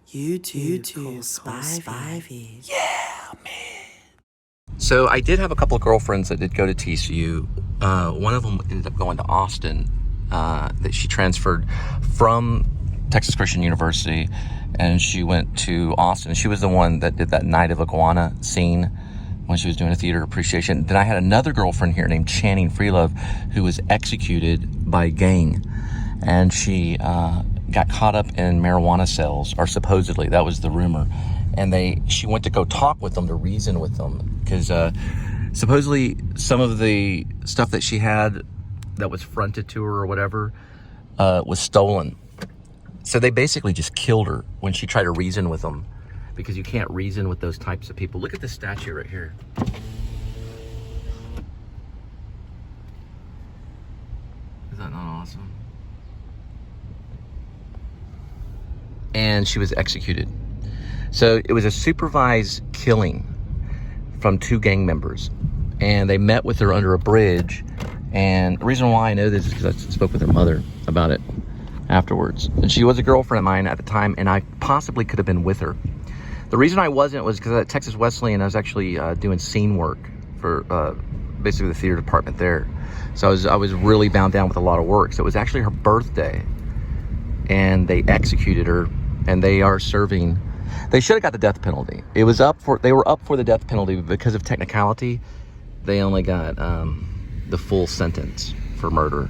YouTube Cole Spivey. Yeah, man. So I did have a couple of girlfriends that did go to TCU. One of them ended up going to Austin. That she transferred from Texas Christian University, and she went to Austin. She was the one that did that Night of Iguana scene when she was doing a theater appreciation. Then I had another girlfriend here named Channing Freelove, who was executed by a gang, and she got caught up in marijuana sales, or supposedly that was the rumor. And she went to go talk with them, to reason with them, because supposedly some of the stuff that she had that was fronted to her or whatever was stolen. So they basically just killed her when she tried to reason with them, because you can't reason with those types of people. Look at this statue right here. Is that not awesome? And she was executed. So it was a supervised killing from 2 gang members, and they met with her under a bridge. And the reason why I know this is because I spoke with her mother about it afterwards. And she was a girlfriend of mine at the time, and I possibly could have been with her. The reason I wasn't was because at Texas Wesleyan, I was actually doing scene work for basically the theater department there. So I was really bound down with a lot of work. So it was actually her birthday, and they executed her, and they are serving. They should have got the death penalty. They were up for the death penalty, but because of technicality, they only got the full sentence for murder,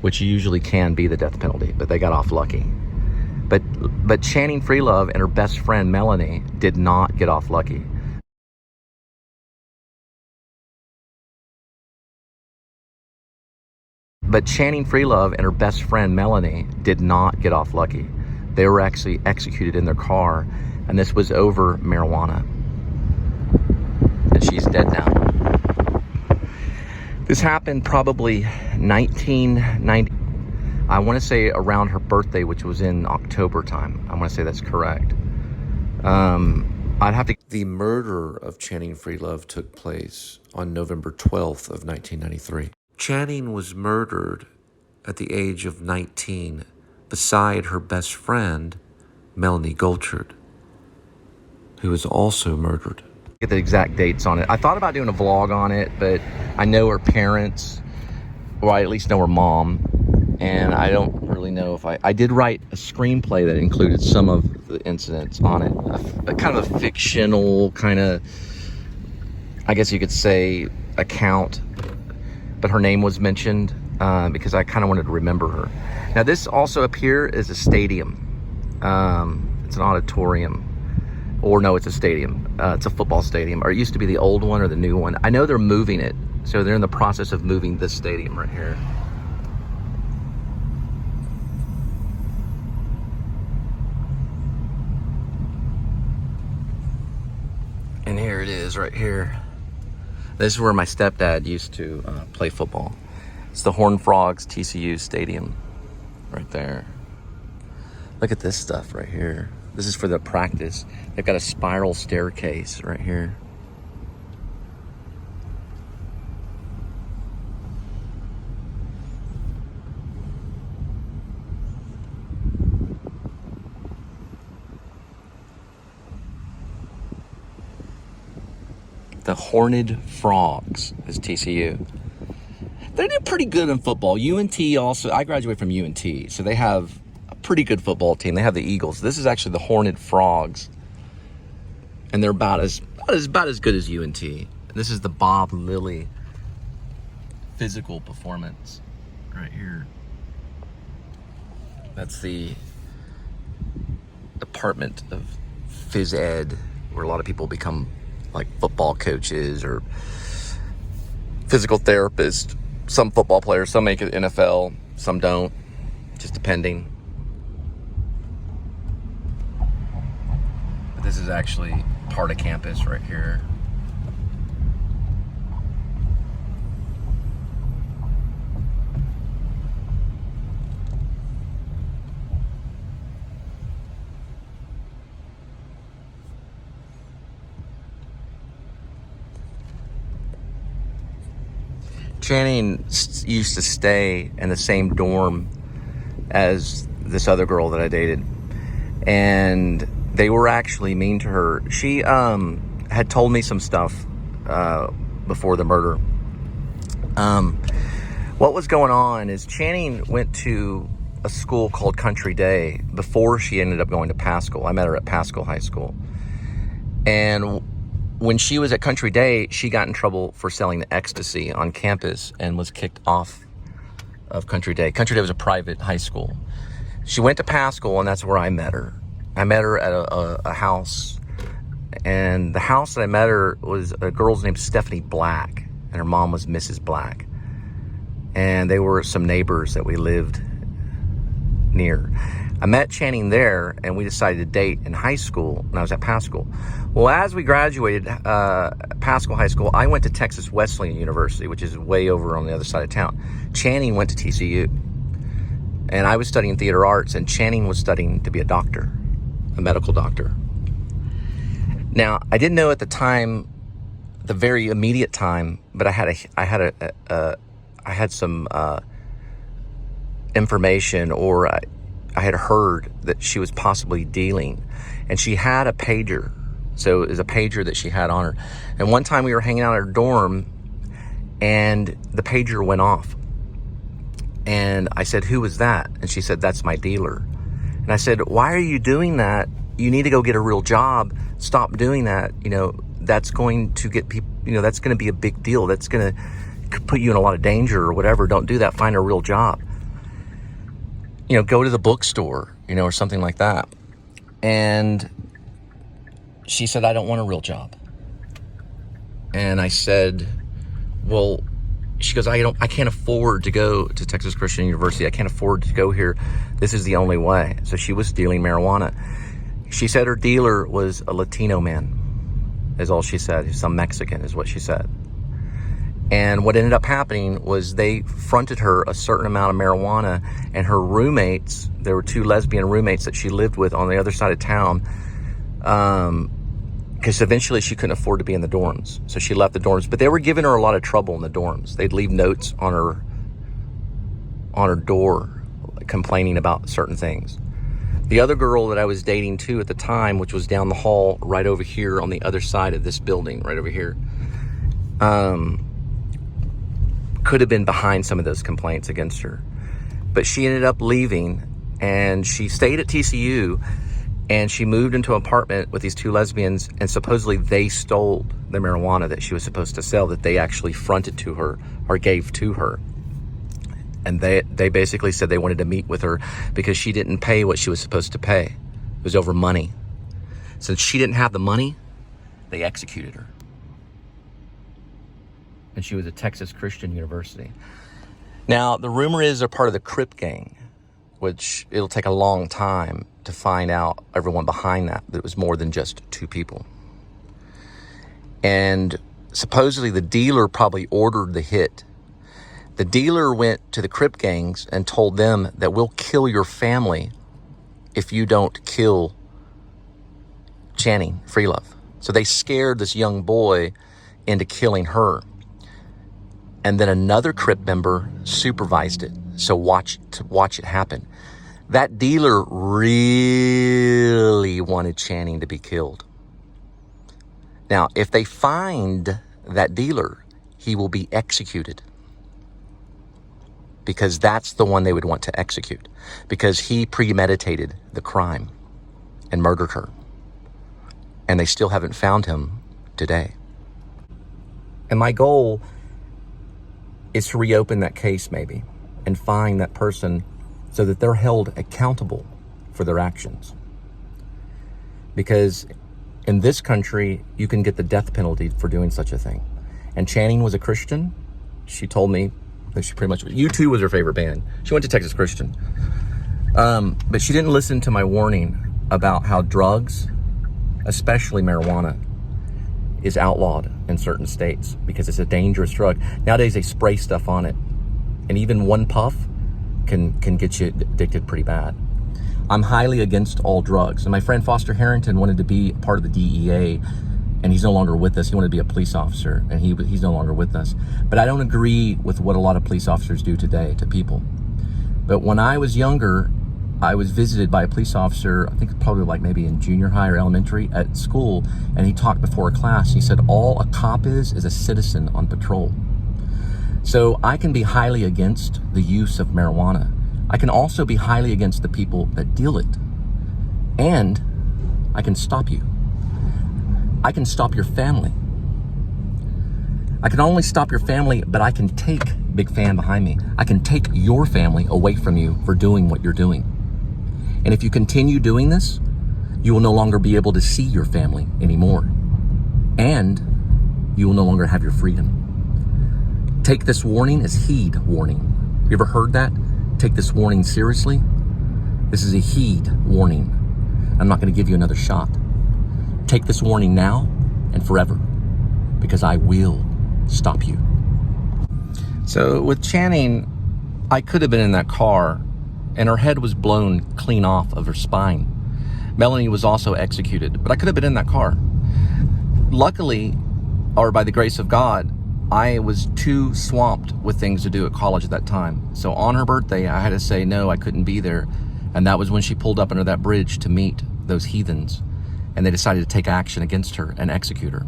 which usually can be the death penalty, but they got off lucky. But Channing Freelove and her best friend Melanie did not get off lucky. But Channing Freelove and her best friend Melanie did not get off lucky. They were actually executed in their car, and this was over marijuana. And she's dead now. This happened probably 1990. I want to say around her birthday, which was in October time. I want to say that's correct. I'd have to... The murder of Channing Freelove took place on November 12th of 1993. Channing was murdered at the age of 19 beside her best friend, Melanie Goldchard, who was also murdered. Get the exact dates on it. I thought about doing a vlog on it, but I know her parents, or I at least know her mom, and I don't really know if I did write a screenplay that included some of the incidents on it. A kind of a fictional kind of, I guess you could say, account, but her name was mentioned because I kind of wanted to remember her. Now this also up here is a stadium. It's an auditorium. Or no, it's a stadium. It's a football stadium. Or it used to be the old one or the new one. I know they're moving it. So they're in the process of moving this stadium right here. And here it is right here. This is where my stepdad used to play football. It's the Horned Frogs TCU Stadium right there. Look at this stuff right here. This is for the practice. They've got a spiral staircase right here. The Horned Frogs is TCU. They did pretty good in football. UNT also, I graduated from UNT, so they have a pretty good football team. They have the Eagles. This is actually the Horned Frogs, and they're about as good as UNT. This is the Bob Lilly physical performance right here. That's the Department of Phys Ed, where a lot of people become like football coaches or physical therapists. Some football players, some make it NFL, some don't, just depending. But this is actually part of campus right here. Channing used to stay in the same dorm as this other girl that I dated. and they were actually mean to her. She had told me some stuff before the murder. What was going on is Channing went to a school called Country Day before she ended up going to Pascal. I met her at Pascal High School. And when she was at Country Day, she got in trouble for selling ecstasy on campus and was kicked off of Country Day. Country Day was a private high school. She went to Pascal, and that's where I met her. I met her at a house, and the house that I met her was a girl's named Stephanie Black, and her mom was Mrs. Black. And they were some neighbors that we lived near. I met Channing there, and we decided to date in high school when I was at Pascal. Well, as we graduated Pascal High School, I went to Texas Wesleyan University, which is way over on the other side of town. Channing went to TCU. And I was studying theater arts, and Channing was studying to be a doctor, a medical doctor. Now, I didn't know at the time, the very immediate time, but I had some information, or I had heard that she was possibly dealing, and she had a pager. So it was a pager that she had on her. And one time we were hanging out at her dorm, and the pager went off. And I said, "Who was that?" And she said, "That's my dealer." And I said, "Why are you doing that? You need to go get a real job. Stop doing that. You know, that's going to get people, you know, that's going to be a big deal. That's going to put you in a lot of danger or whatever. Don't do that. Find a real job. You know, go to the bookstore, you know, or something like that." And she said, "I don't want a real job." And I said, "Well," she goes, I can't afford to go to Texas Christian University. I can't afford to go here. This is the only way." So she was dealing marijuana. She said her dealer was a Latino man, is all she said. He's some Mexican, is what she said. And what ended up happening was they fronted her a certain amount of marijuana, and her roommates, there were two lesbian roommates that she lived with on the other side of town, because eventually she couldn't afford to be in the dorms. So she left the dorms, but they were giving her a lot of trouble in the dorms. They'd leave notes on her door complaining about certain things. The other girl that I was dating too at the time, which was down the hall right over here on the other side of this building, right over here, could have been behind some of those complaints against her. But she ended up leaving, and she stayed at TCU, and she moved into an apartment with these two lesbians, and supposedly they stole the marijuana that she was supposed to sell, that they actually fronted to her or gave to her. And they basically said they wanted to meet with her because she didn't pay what she was supposed to pay. It was over money. Since she didn't have the money, they executed her. And she was at Texas Christian University. Now, the rumor is they're part of the Crip gang, which it'll take a long time to find out everyone behind that. It was more than just two people. And supposedly the dealer probably ordered the hit. The dealer went to the Crip gangs and told them that we'll kill your family if you don't kill Channing Freelove. So they scared this young boy into killing her. And then another Crip member supervised it. So watch it happen. That dealer really wanted Channing to be killed. Now, if they find that dealer, he will be executed. Because that's the one they would want to execute. Because he premeditated the crime and murdered her. And they still haven't found him today. And my goal is to reopen that case maybe and find that person so that they're held accountable for their actions. Because in this country, you can get the death penalty for doing such a thing. And Channing was a Christian. She told me that she pretty much, U2 was her favorite band. She went to Texas Christian. But she didn't listen to my warning about how drugs, especially marijuana, is outlawed in certain states because it's a dangerous drug. Nowadays they spray stuff on it, and even one puff can get you addicted pretty bad. I'm highly against all drugs, and my friend Foster Harrington wanted to be part of the DEA, and he's no longer with us. He wanted to be a police officer, and he's no longer with us. But I don't agree with what a lot of police officers do today to people. But when I was younger, I was visited by a police officer, I think probably like maybe in junior high or elementary at school, and he talked before a class. And he said, all a cop is a citizen on patrol. So I can be highly against the use of marijuana. I can also be highly against the people that deal it. And I can stop you. I can stop your family. I can only stop your family, but I can take, big fan behind me, I can take your family away from you for doing what you're doing. And if you continue doing this, you will no longer be able to see your family anymore. And you will no longer have your freedom. Take this warning as heed warning. You ever heard that? Take this warning seriously? This is a heed warning. I'm not going to give you another shot. Take this warning now and forever, because I will stop you. So with Channing, I could have been in that car, and her head was blown clean off of her spine. Melanie was also executed, but I could have been in that car. Luckily, or by the grace of God, I was too swamped with things to do at college at that time. So on her birthday, I had to say no, I couldn't be there. And that was when she pulled up under that bridge to meet those heathens. And they decided to take action against her and execute her.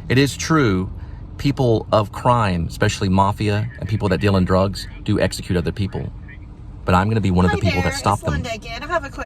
It is true, people of crime, especially mafia and people that deal in drugs, do execute other people. But I'm going to be one of the people that stop them. Linda again. I have a quick